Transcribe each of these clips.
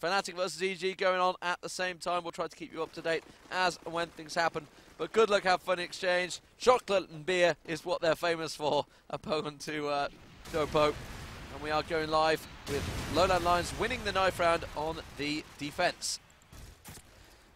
Fnatic versus EG going on at the same time. We'll try to keep you up to date as and when things happen. But good luck, have fun exchange. Chocolate and beer is what they're famous for, opponent to Jopo. And we are going live with LowLandLions winning the knife round on the defense.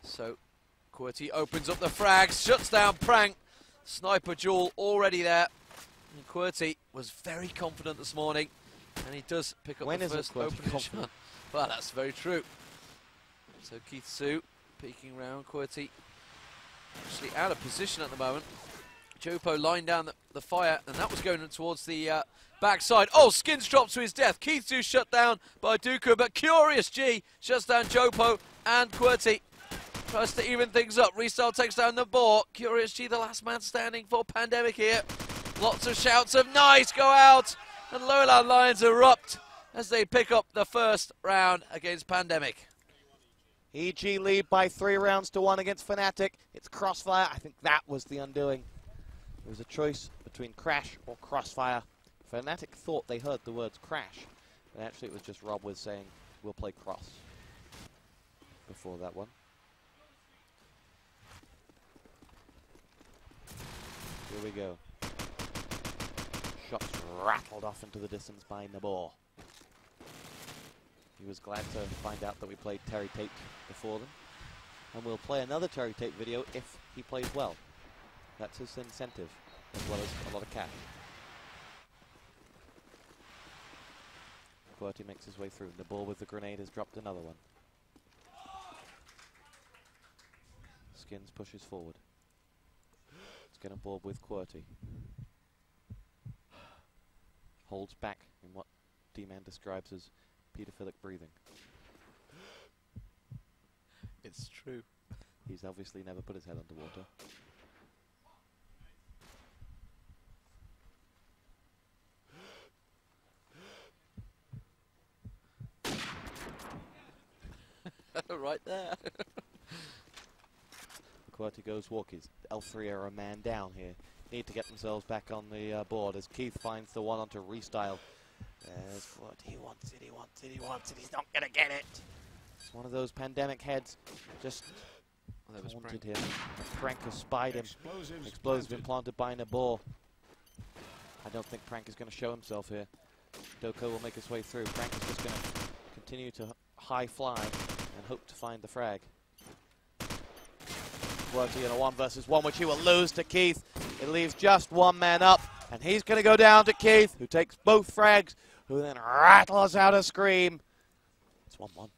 So, QWERTY opens up the frags, shuts down Prank. Sniper duel already there. And QWERTY was very confident this morning. And he does pick up the first opening shot. Well, that's very true. So Keith peeking around. QWERTY actually out of position at the moment. Jopo lying down the fire, and that was going towards the backside. Oh, Skins drops to his death. Keith shut down by Dooku, but Curious G shuts down Jopo, and QWERTY tries to even things up. Restyle takes down the boar. Curious G, the last man standing for Pandemic here. Lots of shouts of nice go out, and LowLandLions erupt as they pick up the first round against Pandemic. EG lead by 3 rounds to 1 against Fnatic. It's Crossfire. I think that was the undoing. It was a choice between Crash or Crossfire. Fnatic thought they heard the words Crash, but actually it was just Rob was saying, we'll play Cross before that one. Here we go. Shots rattled off into the distance by Nabor. He was glad to find out that we played Terry Tate before them. And we'll play another Terry Tate video if he plays well. That's his incentive, as well as a lot of cash. QWERTY makes his way through. Nabor with the grenade has dropped another one. Skins pushes forward. Let's get on board with QWERTY. Holds back in what D-Man describes as pedophilic breathing. It's true. He's obviously never put his head underwater. Right there. QWERTY goes walkies. L3 are a man down here. Need to get themselves back on the board as Keith finds the one onto Restyle. There's what he wants it, he wants it, he wants it. He's not going to get it. It's one of those Pandemic heads. Just taunted him. Prank has spied him. Explosive implanted by Nabor. I don't think Prank is going to show himself here. Doko will make his way through. Prank is just going to continue to high fly and hope to find the frag. QWERTY in a 1 versus 1, which he will lose to Keith. It leaves just one man up, and he's going to go down to Keith, who takes both frags, who then rattles out a scream. It's 1-1.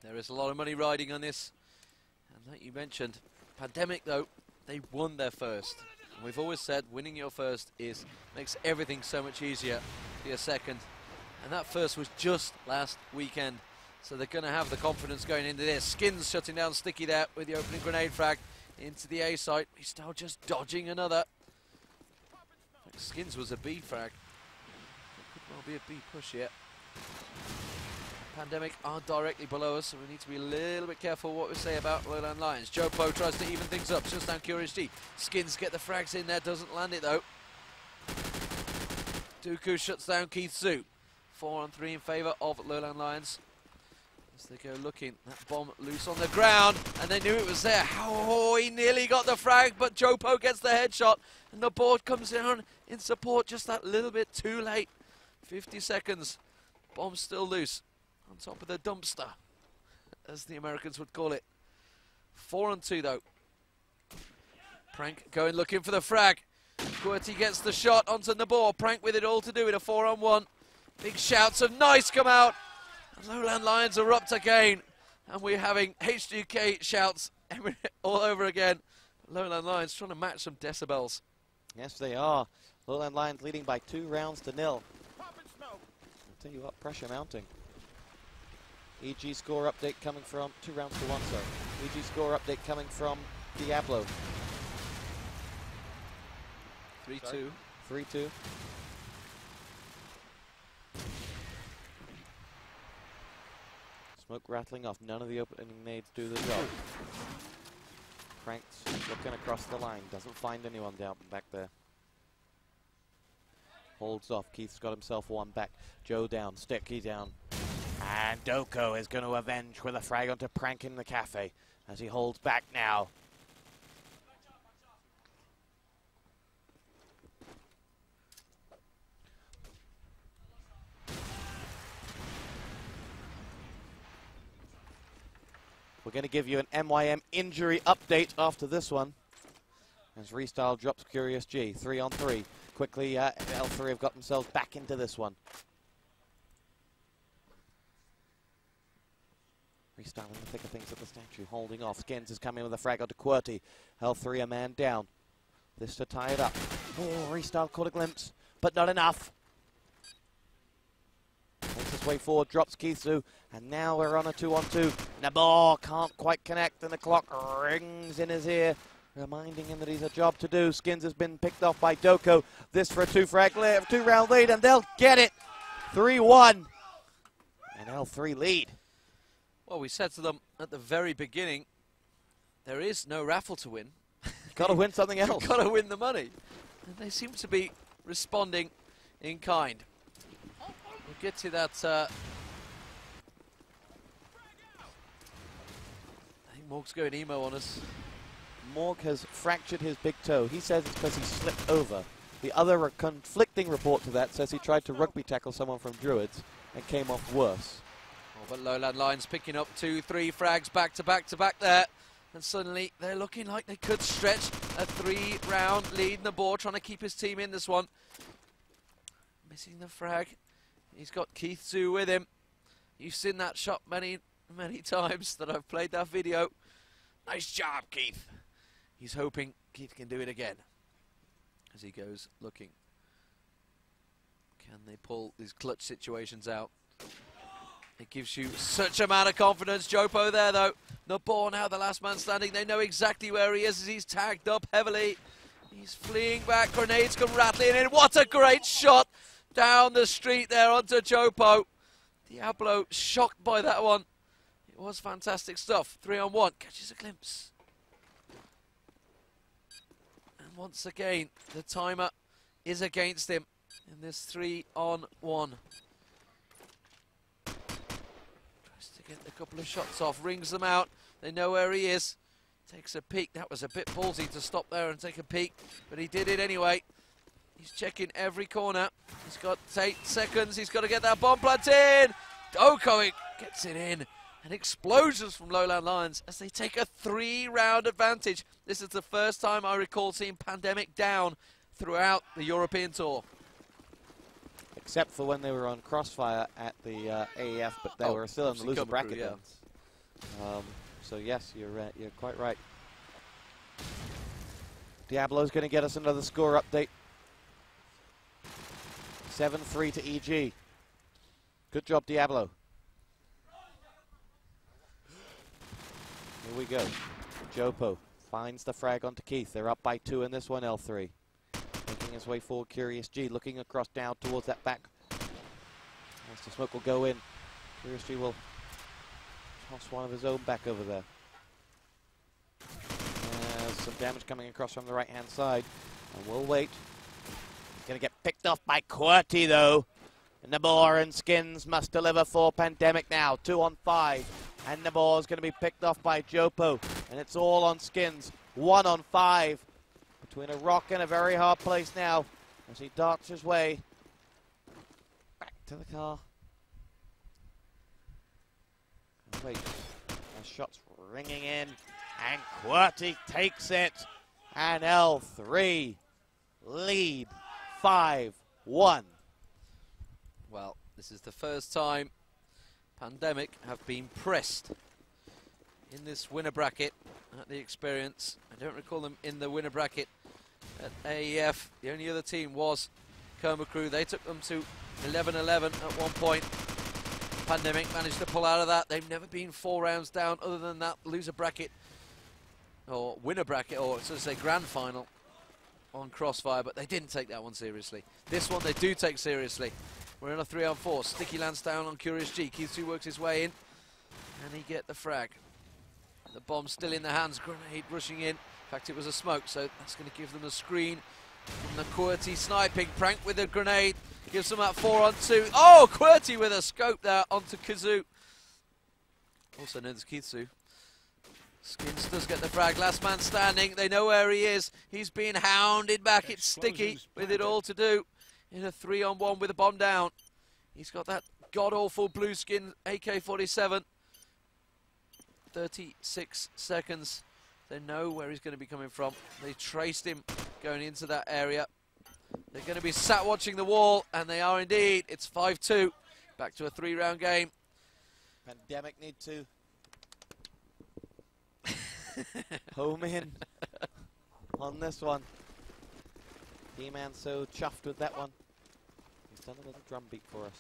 There is a lot of money riding on this. And like you mentioned, Pandemic, though, they won their first. And we've always said winning your first makes everything so much easier for your second. And that first was just last weekend. So they're going to have the confidence going into this. Skins shutting down Sticky there with the opening grenade frag into the A site. He's still just dodging another. Skins was a B frag. Could well be a B push yet. Pandemic are directly below us, so we need to be a little bit careful what we say about LowLandLions. Jopo tries to even things up, shuts down Curious G. Skins get the frags in there, doesn't land it though. Dooku shuts down Keith. 4-on-3 in favour of LowLandLions. As they go looking, that bomb loose on the ground, and they knew it was there. Oh, he nearly got the frag, but Jopo gets the headshot, and the board comes down in support just that little bit too late. 50 seconds, bomb still loose, on top of the dumpster, as the Americans would call it. 4-on-2 though. Prank going looking for the frag. QWERTY gets the shot onto Nabor. Prank with it all to do with a 4-on-1. Big shouts of nice come out. LowLandLions erupt again, and we're having H2K shouts all over again. LowLandLions trying to match some decibels. Yes, they are. LowLandLions leading by 2 rounds to 0. I'll tell you what, pressure mounting. EG score update coming from 2 rounds to 1, sorry. EG score update coming from Diablo. 3-2. 3-2. Smoke rattling off. None of the opening nades do the job. Prank's looking across the line. Doesn't find anyone down back there. Holds off. Keith's got himself one back. Joe down. Sticky down. And Doko is going to avenge with a frag onto Prank in the cafe as he holds back now. We're going to give you an MYM injury update after this one. As Restyle drops Curious G, 3 on 3. Quickly, L3 have got themselves back into this one. Restyle in the thick of things at the statue, holding off. Skins is coming with a frag onto QWERTY. L3 a man down. This to tie it up. Oh, Restyle caught a glimpse, but not enough. Makes his way forward, drops Keithu, and now we're on a 2-on-2. Nabor can't quite connect, and the clock rings in his ear, reminding him that he's a job to do. Skins has been picked off by Doko. This for a two-round lead, and they'll get it. 3-1, and L3 lead. Well, we said to them at the very beginning, there is no raffle to win. Got to win something else. Got to win the money. And they seem to be responding in kind. We'll get to that. I think Morg's going emo on us. Morg has fractured his big toe. He says it's because he slipped over. The other conflicting report to that says he tried to rugby tackle someone from Druids and came off worse. Oh, but LowLandLions picking up 2-3 frags back to back there. And suddenly they're looking like they could stretch a 3-round lead. Nabor trying to keep his team in this one. Missing the frag. He's got Keithu with him. You've seen that shot many times that I've played that video. Nice job, Keith. He's hoping Keith can do it again as he goes looking. Can they pull these clutch situations out? It gives you such amount of confidence. Jopo there, though. Nabor now the last man standing. They know exactly where he is as he's tagged up heavily. He's fleeing back. Grenades come rattling in. What a great shot down the street there onto Jopo. Diablo shocked by that one. It was fantastic stuff. 3-on-1. Catches a glimpse. And once again, the timer is against him in this 3-on-1. Get a couple of shots off, rings them out. They know where he is. Takes a peek. That was a bit ballsy to stop there and take a peek, but he did it anyway. He's checking every corner. He's got 8 seconds. He's got to get that bomb plant in. Doko gets it in. And explosions from LowLandLions as they take a 3-round advantage. This is the first time I recall seeing Pandemic down throughout the European Tour. Except for when they were on Crossfire at the AEF, but they were still in the loser bracket then. So yes, you're quite right. Diablo's going to get us another score update. 7-3 to EG. Good job, Diablo. Here we go. Jopo finds the frag onto Keith. They're up by 2 in this one, L3. Making his way forward, Curious G looking across down towards that back. As the smoke will go in, Curious G will toss one of his own back over there. Some damage coming across from the right-hand side, and we'll wait. He's going to get picked off by QWERTY though. And Nabor and Skins must deliver for Pandemic now. 2-on-5, and Nabor's going to be picked off by Jopo, and it's all on Skins. 1-on-5. Between a rock and a very hard place now as he darts his way back to the car. Wait, the shot's ringing in and QWERTY takes it and L3 lead 5-1. Well, this is the first time Pandemic have been pressed in this winner bracket at the Experience. I don't recall them in the winner bracket at AEF. The only other team was Coma Crew. They took them to 11-11 at one point. Pandemic managed to pull out of that. They've never been 4 rounds down other than that loser bracket or winner bracket, or so to say grand final on Crossfire, but they didn't take that one seriously. This one they do take seriously. We're in a 3-on-4. Sticky lands down on Curious G. Keithu works his way in and he get the frag. The bomb's still in the hands. Grenade rushing in. In fact, it was a smoke, so that's going to give them a screen from the QWERTY sniping. Prank with a grenade. Gives them that 4-on-2. Oh, QWERTY with a scope there onto Kazoo. Also known as Kitsu. Skins does get the frag. Last man standing. They know where he is. He's being hounded back. It's Sticky with it all to do. In a 3-on-1 with a bomb down. He's got that god-awful blue skin AK-47. 36 seconds. They know where he's going to be coming from. They traced him going into that area. They're going to be sat watching the wall, and they are indeed. It's 5-2. Back to a 3-round game. Pandemic need to home in on this one. D-Man so chuffed with that one. He's done a little drum beat for us.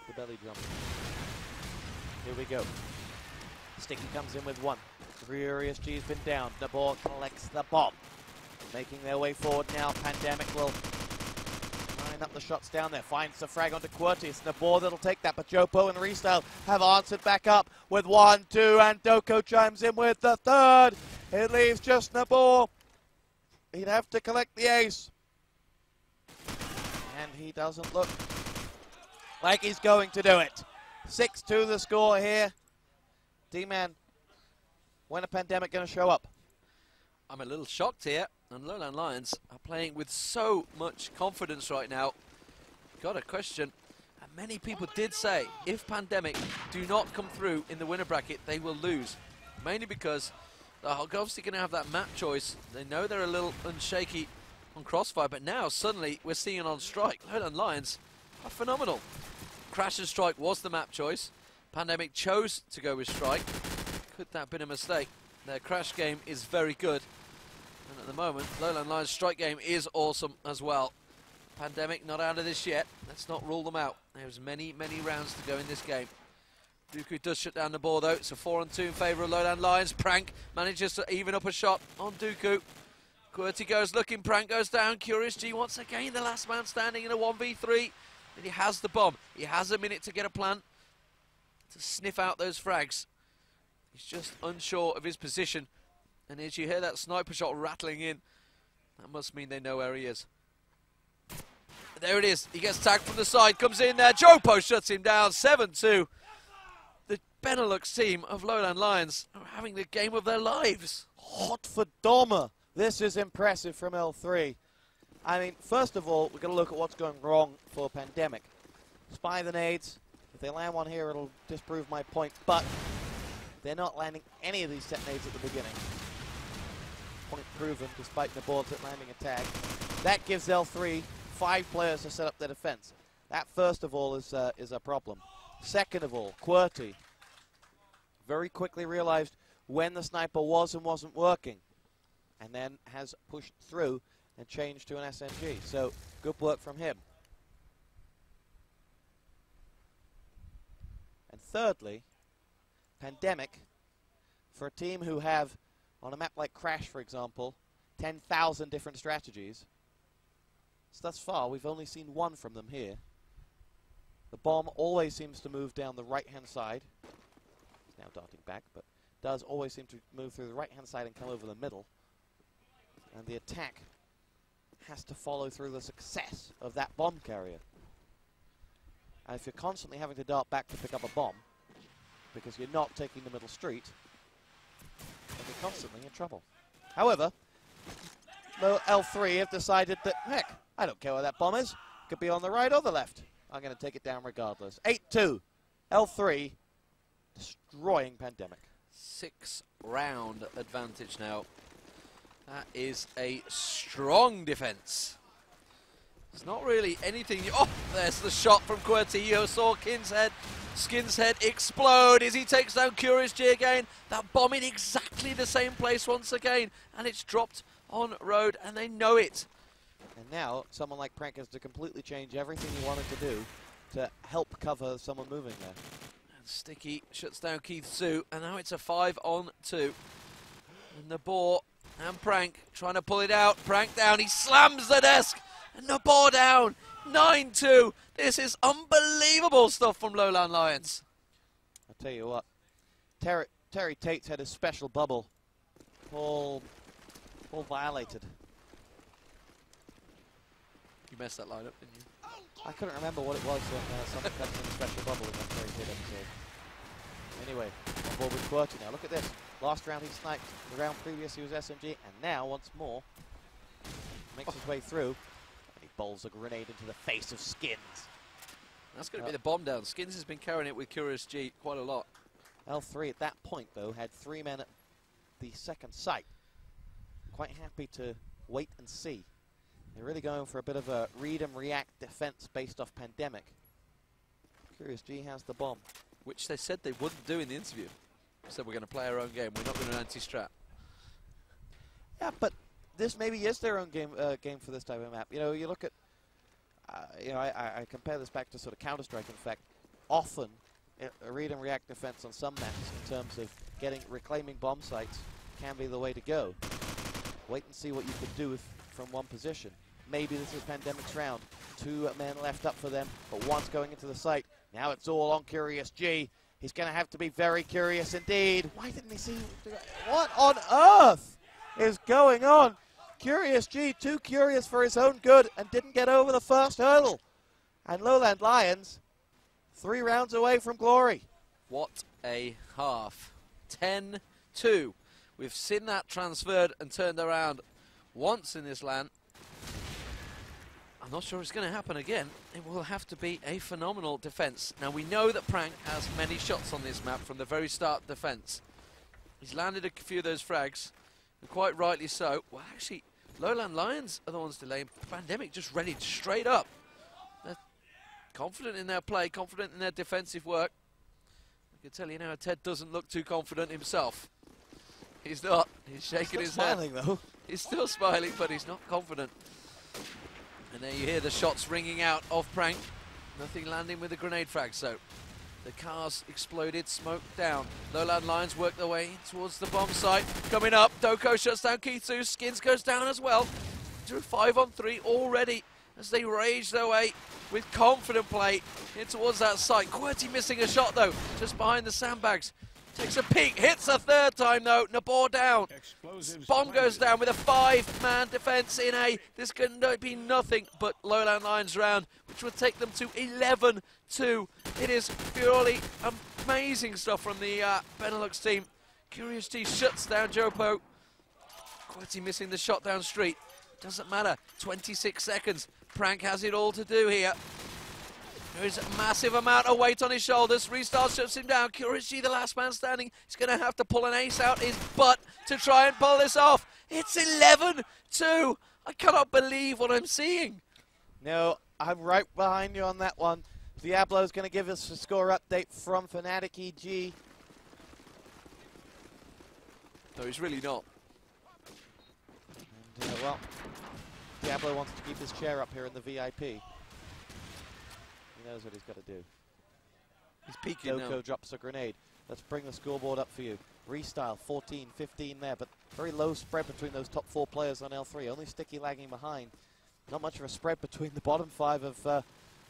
The belly drum. Here we go. Sticky comes in with one. Furious G's been down. Nabor collects the bomb. Making their way forward now. Pandemic will line up the shots down there. Finds the frag onto QWERTY. It's Nabor that'll take that, but Jopo and Restyle have answered back up with 1, 2, and Doko chimes in with the third. It leaves just Nabor. He'd have to collect the ace. And he doesn't look like he's going to do it. 6-2 the score here. D-Man, when a Pandemic going to show up? I'm a little shocked here, and LowLandLions are playing with so much confidence right now. Got a question, and many people did say if Pandemic do not come through in the winner bracket, they will lose. Mainly because they're obviously going to have that map choice. They know they're a little unshaky on Crossfire, but now suddenly we're seeing it on Strike. LowLandLions are phenomenal. Crash and Strike was the map choice. Pandemic chose to go with Strike. Could that have been a mistake? Their Crash game is very good. And at the moment, LowLandLions' Strike game is awesome as well. Pandemic not out of this yet. Let's not rule them out. There's many, many rounds to go in this game. Dooku does shut down the ball though. It's a 4-on-2 in favour of LowLandLions. Prank manages to even up a shot on Dooku. QWERTY goes looking, Prank goes down. Curious G once again, the last man standing in a 1v3. And he has the bomb. He has a minute to get a plan to sniff out those frags. He's just unsure of his position. And as you hear that sniper shot rattling in, that must mean they know where he is. There it is. He gets tagged from the side, comes in there. Jopo shuts him down. 7-2. The Benelux team of LowLandLions are having the game of their lives. Hot for Doma. This is impressive from L3. I mean, first of all, we're going to look at what's going wrong for Pandemic. Spy the nades. If they land one here, it'll disprove my point, but they're not landing any of these set nades at the beginning. Point proven, despite the boards at landing a tag. That gives L3 5 players to set up their defense. That, first of all, is a problem. Second of all, QWERTY very quickly realized when the sniper was and wasn't working, and then has pushed through and changed to an SMG. So, good work from him. And thirdly, Pandemic, for a team who have, on a map like Crash, for example, 10,000 different strategies, so thus far we've only seen one from them here. The bomb always seems to move down the right-hand side. It's now darting back, but does always seem to move through the right-hand side and come over the middle. And the attack has to follow through the success of that bomb carrier. And if you're constantly having to dart back to pick up a bomb, because you're not taking the middle street, then you're constantly in trouble. However, L3 have decided that, heck, I don't care where that bomb is. It could be on the right or the left. I'm going to take it down regardless. 8-2. L3 destroying Pandemic. 6-round advantage now. That is a strong defense. It's not really anything. Oh, there's the shot from QWERTY. You saw Skin's head explode as he takes down Curious G again. That bomb in exactly the same place once again. And it's dropped on road, and they know it. And now, someone like Prank has to completely change everything he wanted to do to help cover someone moving there. And Sticky shuts down Keith-Sue, and now it's a 5-on-2. And Nabor and Prank trying to pull it out. Prank down, he slams the desk, and Nabor down. 9-2. This is unbelievable stuff from LowLandLions. I'll tell you what, Terry Tate's had a special bubble. All violated. You messed that line up, didn't you? I couldn't remember what it was when someone comes in a special bubble in that very good episode. Anyway, on board with QWERTY now. Look at this. Last round he sniped. The round previous he was SMG. And now, once more, makes his way through. And he bowls a grenade into the face of Skins. That's going to be the bomb down. Skins has been carrying it with Curious G quite a lot. L3 at that point, though, had 3 men at the second site. Quite happy to wait and see. They're really going for a bit of a read and react defense based off Pandemic. Curious G has the bomb. Which they said they wouldn't do in the interview. Said we're going to play our own game. We're not going to anti-strat. Yeah, but this maybe is their own game for this type of map. You know, you look at, I compare this back to sort of Counter-Strike. In fact, often a read and react defense on some maps in terms of reclaiming bomb sites can be the way to go. Wait and see what you can do from one position. Maybe this is Pandemic's round. 2 men left up for them, but one's going into the site. Now it's all on Curious G. He's going to have to be very curious indeed. Why didn't he see? What on earth is going on? Curious G, too curious for his own good and didn't get over the first hurdle. And LowLandLions, 3 rounds away from glory. What a half. 10-2. We've seen that transferred and turned around once in this LAN. I'm not sure it's going to happen again. It will have to be a phenomenal defense. Now, we know that Prank has many shots on this map from the very start defense. He's landed a few of those frags, and quite rightly so. Well, actually, LowLandLions are the ones delaying. Pandemic just ready straight up. They're confident in their play, confident in their defensive work. I can tell you now, Ted doesn't look too confident himself. He's not. He's shaking his head. Smiling, though. He's still smiling, but he's not confident. And there you hear the shots ringing out of Prank. Nothing landing with the grenade frag, so the cars exploded, smoke down. LowLandLions work their way towards the bomb site. Coming up, Doko shuts down Keitsu. Skins goes down as well. Drew 5 on 3 already as they rage their way with confident play in towards that site. QWERTY missing a shot, though, just behind the sandbags. Takes a peek, hits a third time though, Nabor down. Bomb goes down with a 5-man defense in A. This could be nothing but LowLandLions round, which would take them to 11-2. It is purely amazing stuff from the Benelux team. Curious G shuts down Jopo. QWERTY missing the shot down street. Doesn't matter, 26 seconds. Prank has it all to do here. There is a massive amount of weight on his shoulders. Restart shuts him down. Curious G, the last man standing, he's going to have to pull an ace out his butt to try and pull this off. It's 11-2. I cannot believe what I'm seeing. No, I'm right behind you on that one. Diablo's going to give us a score update from Fnatic EG. No, he's really not. And, well, Diablo wants to keep his chair up here in the VIP. He knows what he's got to do. He's peeking now. Doko drops a grenade. Let's bring the scoreboard up for you. Restyle, 14, 15 there, but very low spread between those top 4 players on L3. Only Sticky lagging behind. Not much of a spread between the bottom 5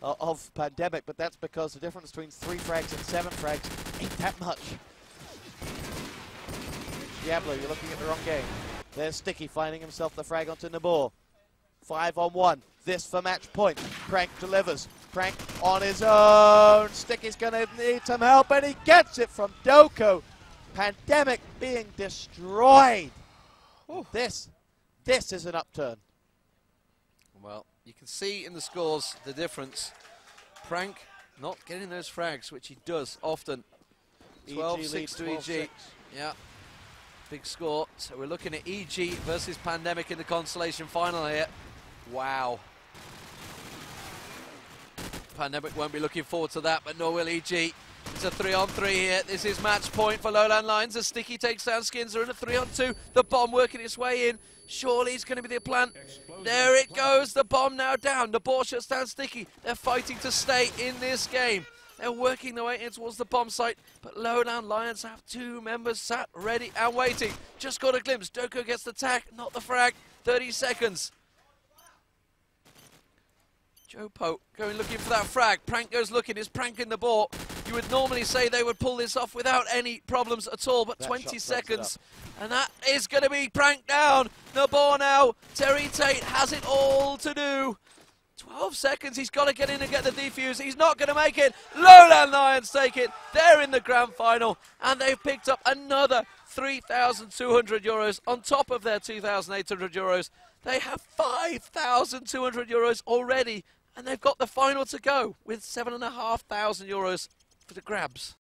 of Pandemic, but that's because the difference between 3 frags and 7 frags ain't that much. Diablo, you're looking at the wrong game. There's Sticky finding himself the frag onto Nabor. 5 on 1. This for match point. Prank delivers. Prank on his own. Sticky's going to need some help, and he gets it from Doko. Pandemic being destroyed. This is an upturn. Well, you can see in the scores the difference. Prank not getting those frags, which he does often. 12-6 to EG. Yeah, big score. So we're looking at EG versus Pandemic in the consolation final here. Wow. Pandemic won't be looking forward to that, but nor will EG. It's a 3-on-3 here. This is match point for LowLandLions. As Sticky takes down Skins. They're in a 3-on-2. The bomb working its way in. Surely it's going to be the plan. There it goes. The bomb now down. The ball shuts down Sticky. They're fighting to stay in this game. They're working their way in towards the bomb site, but LowLandLions have 2 members sat ready and waiting. Just got a glimpse. Doko gets the tag, not the frag. 30 seconds. Jopo going looking for that frag. Prank goes looking. Is Prank in the ball? You would normally say they would pull this off without any problems at all, but 20 seconds. And that is going to be Prank down. Nabor now. Terry Tate has it all to do. 12 seconds, he's got to get in and get the defuse. He's not going to make it. LowLandLions take it. They're in the grand final, and they've picked up another 3,200 euros on top of their 2,800 euros. They have 5,200 euros already, and they've got the final to go with 7,500 euros for the grabs.